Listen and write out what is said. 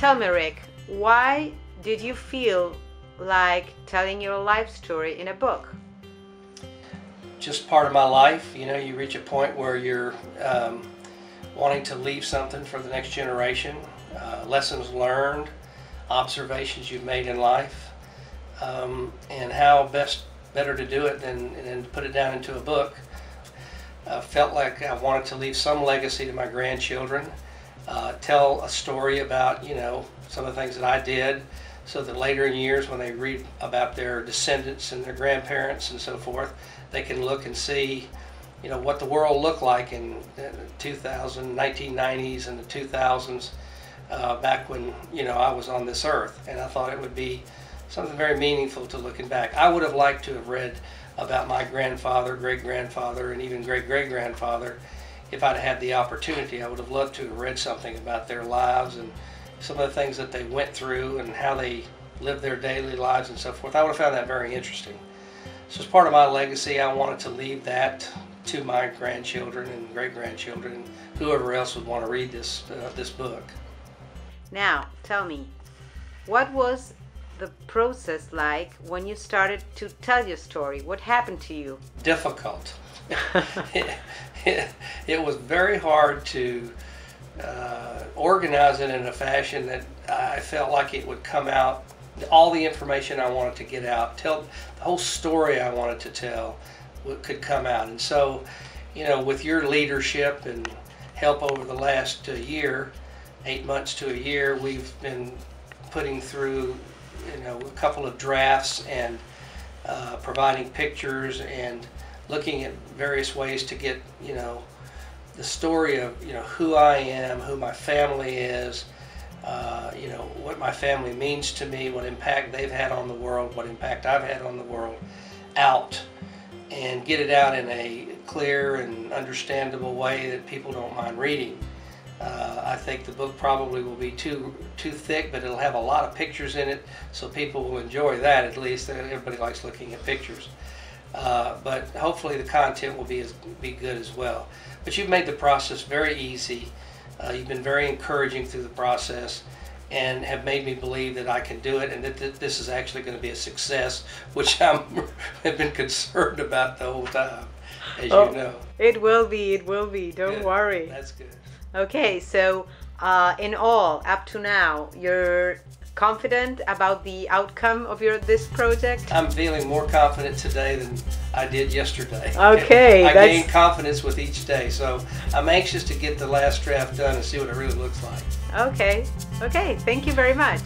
tell me, Rick, why did you feel like telling your life story in a book? Just part of my life. You know, you reach a point where you're wanting to leave something for the next generation, lessons learned, observations you've made in life, and how better to do it than put it down into a book. I felt like I wanted to leave some legacy to my grandchildren, tell a story about, you know, some of the things that I did, so that later in years when they read about their descendants and their grandparents and so forth, they can look and see, you know, what the world looked like in the 1990s and the 2000s, back when, you know, I was on this earth. And I thought it would be something very meaningful to looking back. I would have liked to have read about my grandfather, great-grandfather, and even great-great-grandfather. If I'd had the opportunity, I would have loved to have read something about their lives and some of the things that they went through and how they lived their daily lives and so forth. I would have found that very interesting. So as part of my legacy, I wanted to leave that to my grandchildren and great-grandchildren and whoever else would want to read this book. Now, tell me, what was the process like when you started to tell your story? What happened to you? Difficult. It was very hard to organize it in a fashion that I felt like it would come out, all the information I wanted to get out, tell the whole story I wanted to tell could come out. And so, you know, with your leadership and help over the last year, 8 months to a year, we've been putting through, you know, a couple of drafts and providing pictures and looking at various ways to get, you know, the story of, you know, who I am, who my family is, you know, what my family means to me, what impact they've had on the world, what impact I've had on the world, out, and get it out in a clear and understandable way that people don't mind reading. I think the book probably will be too thick, but it'll have a lot of pictures in it, so people will enjoy that. At least everybody likes looking at pictures. But hopefully the content will be good as well. But you've made the process very easy. You've been very encouraging through the process and have made me believe that I can do it and that this is actually going to be a success, which have been concerned about the whole time, as you know. It will be, don't Good. worry. That's good. Okay, so in all, up to now, you're confident about the outcome of this project? I'm feeling more confident today than I did yesterday. Okay. I gain confidence with each day, so I'm anxious to get the last draft done and see what it really looks like. Okay, thank you very much.